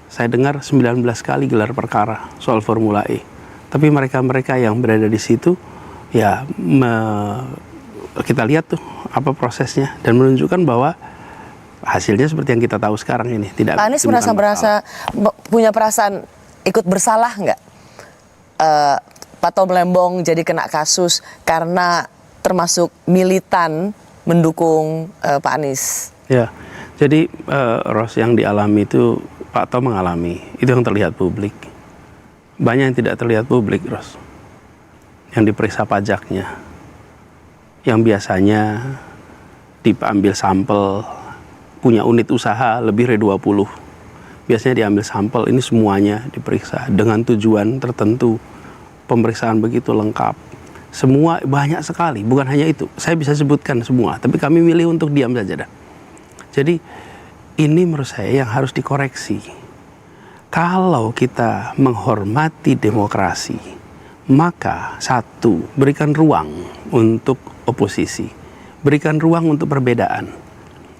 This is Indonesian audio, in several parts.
Saya dengar 19 kali gelar perkara soal Formula E. Tapi mereka-mereka yang berada di situ, ya kita lihat tuh apa prosesnya dan menunjukkan bahwa hasilnya seperti yang kita tahu sekarang ini. Tidak. Pak Anies merasa punya perasaan ikut bersalah nggak? Pak Tom Lembong jadi kena kasus karena termasuk militan mendukung Pak Anies. Ya, jadi Ros, yang dialami itu Pak Tom mengalami, itu yang terlihat publik. Banyak yang tidak terlihat publik, Ros. Yang diperiksa pajaknya, yang biasanya diambil sampel, punya unit usaha lebih dari 20. Biasanya diambil sampel, ini semuanya diperiksa dengan tujuan tertentu. Pemeriksaan begitu lengkap. Semua banyak sekali, bukan hanya itu. Saya bisa sebutkan semua, tapi kami milih untuk diam saja dah. Jadi ini menurut saya yang harus dikoreksi. Kalau kita menghormati demokrasi, maka satu, berikan ruang untuk oposisi, berikan ruang untuk perbedaan.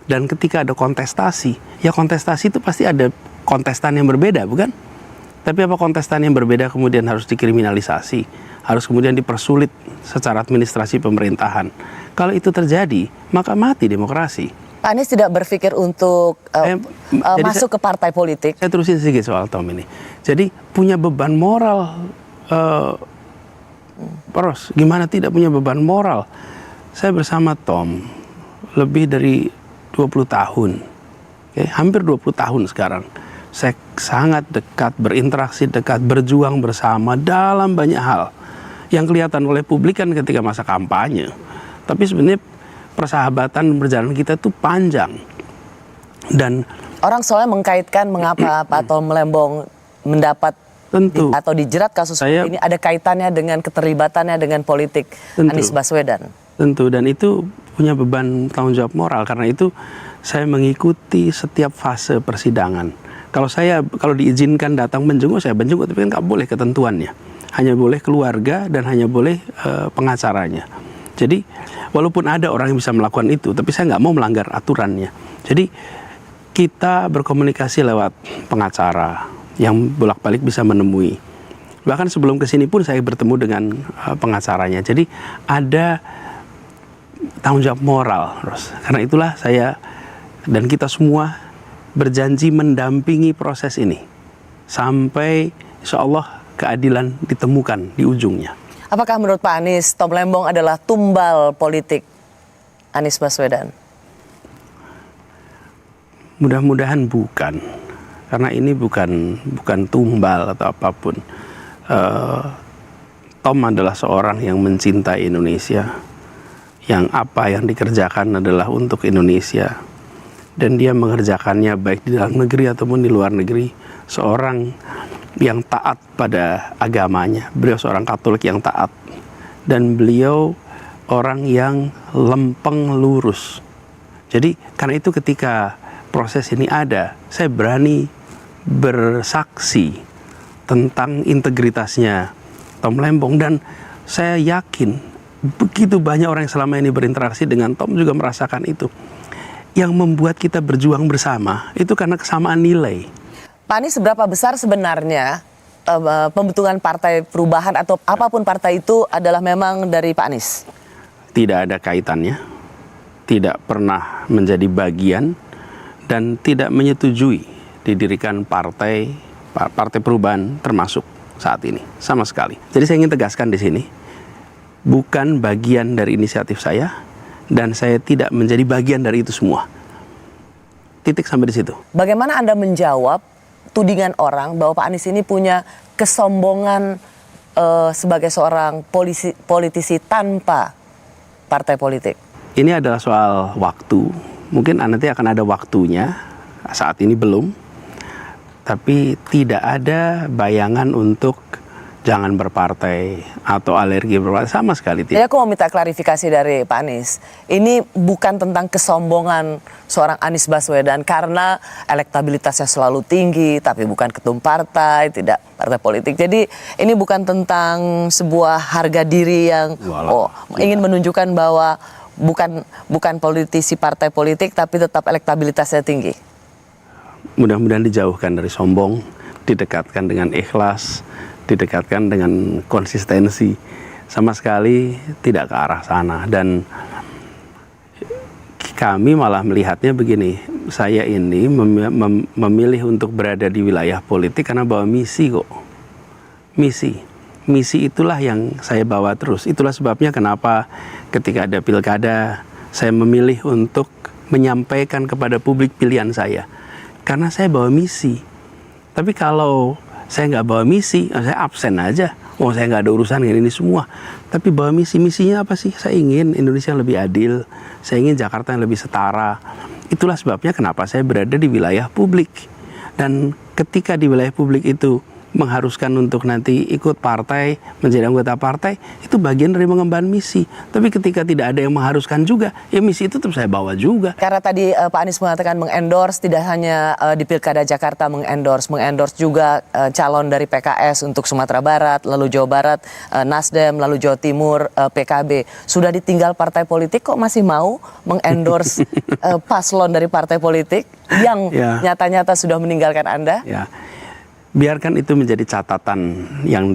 Dan ketika ada kontestasi, ya kontestasi itu pasti ada kontestan yang berbeda, bukan? Tapi apa kontestan yang berbeda kemudian harus dikriminalisasi, harus kemudian dipersulit secara administrasi pemerintahan. Kalau itu terjadi, maka mati demokrasi. Pak Anies tidak berpikir untuk masuk ke partai politik? Saya terusin sedikit soal Tom ini. Jadi punya beban moral, Ros, gimana tidak punya beban moral? Saya bersama Tom lebih dari 20 tahun, hampir 20 tahun sekarang. Saya sangat dekat, berinteraksi dekat, berjuang bersama dalam banyak hal. Yang kelihatan oleh publik kan ketika masa kampanye. Tapi sebenarnya persahabatan berjalan kita tuh panjang. Dan orang soalnya mengkaitkan mengapa Pak Tom Lembong mendapat atau dijerat kasus ini ada kaitannya dengan keterlibatannya dengan politik Anies Baswedan. Tentu, dan itu punya beban tanggung jawab moral. Karena itu saya mengikuti setiap fase persidangan. Kalau diizinkan datang menjenguk, saya menjenguk, tapi kan nggak boleh ketentuannya. Hanya boleh keluarga dan hanya boleh pengacaranya. Jadi walaupun ada orang yang bisa melakukan itu, tapi saya nggak mau melanggar aturannya. Jadi kita berkomunikasi lewat pengacara yang bolak-balik bisa menemui. Bahkan sebelum kesini pun saya bertemu dengan pengacaranya. Jadi ada tanggung jawab moral, Ros. Karena itulah saya dan kita semua berjanji mendampingi proses ini sampai insya Allah keadilan ditemukan di ujungnya. Apakah menurut Pak Anies, Tom Lembong adalah tumbal politik Anies Baswedan? Mudah-mudahan bukan, karena ini bukan tumbal atau apapun. Tom adalah seorang yang mencintai Indonesia, yang apa yang dikerjakan adalah untuk Indonesia, dan dia mengerjakannya baik di dalam negeri ataupun di luar negeri. Seorang yang taat pada agamanya, beliau seorang Katolik yang taat, dan beliau orang yang lempeng lurus. Jadi karena itu ketika proses ini ada, saya berani bersaksi tentang integritasnya Tom Lembong, dan saya yakin begitu banyak orang yang selama ini berinteraksi dengan Tom juga merasakan itu. Yang membuat kita berjuang bersama itu karena kesamaan nilai. Pak Anies, seberapa besar sebenarnya pembentukan partai perubahan atau apapun partai itu adalah memang dari Pak Anies? Tidak ada kaitannya, tidak pernah menjadi bagian, dan tidak menyetujui didirikan partai perubahan termasuk saat ini sama sekali. Jadi saya ingin tegaskan di sini, bukan bagian dari inisiatif saya, dan saya tidak menjadi bagian dari itu semua. Titik sampai di situ. Bagaimana Anda menjawab tudingan orang bahwa Pak Anies ini punya kesombongan sebagai seorang politisi tanpa partai politik? Ini adalah soal waktu. Mungkin nanti akan ada waktunya, saat ini belum. Tapi tidak ada bayangan untuk jangan berpartai atau alergi berpartai, sama sekali tidak. Jadi aku mau minta klarifikasi dari Pak Anies. Ini bukan tentang kesombongan seorang Anies Baswedan karena elektabilitasnya selalu tinggi, tapi bukan ketum partai, tidak partai politik. Jadi ini bukan tentang sebuah harga diri yang ingin menunjukkan bahwa bukan politisi partai politik, tapi tetap elektabilitasnya tinggi. mudah-mudahan dijauhkan dari sombong, didekatkan dengan ikhlas, didekatkan dengan konsistensi. Sama sekali tidak ke arah sana. Dan kami malah melihatnya begini, saya ini memilih untuk berada di wilayah politik karena bawa misi kok. Misi itulah yang saya bawa terus. Itulah sebabnya kenapa ketika ada pilkada, saya memilih untuk menyampaikan kepada publik pilihan saya. Karena saya bawa misi. Tapi kalau saya nggak bawa misi, saya absen aja. Oh, saya nggak ada urusan dengan ini semua. Tapi bawa misinya apa sih? Saya ingin Indonesia lebih adil. Saya ingin Jakarta yang lebih setara. Itulah sebabnya kenapa saya berada di wilayah publik. Dan ketika di wilayah publik itu mengharuskan untuk nanti ikut partai, menjadi anggota partai, itu bagian dari mengemban misi. Tapi ketika tidak ada yang mengharuskan juga, ya misi itu tetap saya bawa juga. Karena tadi Pak Anies mengatakan mengendorse tidak hanya di Pilkada Jakarta mengendorse juga calon dari PKS untuk Sumatera Barat, lalu Jawa Barat, Nasdem, lalu Jawa Timur, PKB. Sudah ditinggal partai politik kok masih mau mengendorse paslon dari partai politik yang nyata-nyata sudah meninggalkan Anda? Ya. Biarkan itu menjadi catatan yang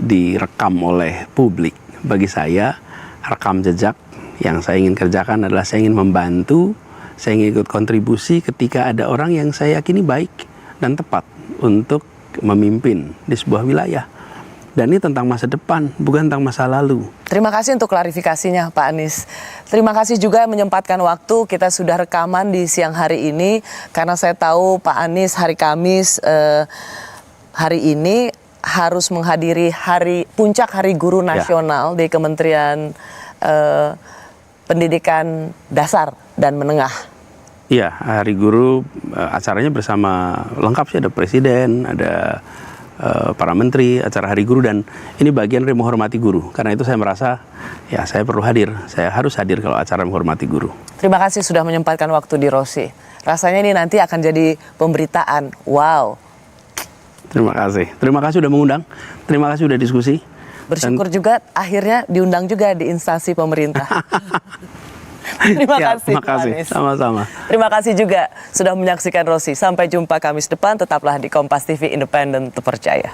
direkam oleh publik. Bagi saya, rekam jejak yang saya ingin kerjakan adalah saya ingin membantu, saya ingin ikut kontribusi ketika ada orang yang saya yakini baik dan tepat untuk memimpin di sebuah wilayah. Dan ini tentang masa depan, bukan tentang masa lalu. Terima kasih untuk klarifikasinya Pak Anies. Terima kasih juga menyempatkan waktu, kita sudah rekaman di siang hari ini. Karena saya tahu Pak Anies hari Kamis hari ini harus menghadiri puncak Hari Guru Nasional di Kementerian Pendidikan Dasar dan Menengah. Iya, Hari Guru acaranya bersama lengkap sih, ada presiden, ada para menteri, acara Hari Guru, dan ini bagian dari menghormati guru. Karena itu saya merasa ya saya perlu hadir, saya harus hadir kalau acara menghormati guru. Terima kasih sudah menyempatkan waktu di Rosi. Rasanya ini nanti akan jadi pemberitaan. Wow. Terima kasih sudah mengundang, terima kasih sudah diskusi. Bersyukur juga akhirnya diundang juga di instansi pemerintah. Terima kasih. Terima kasih, sama-sama. Terima kasih juga sudah menyaksikan Rosi. Sampai jumpa Kamis depan, tetaplah di Kompas TV Independen Terpercaya.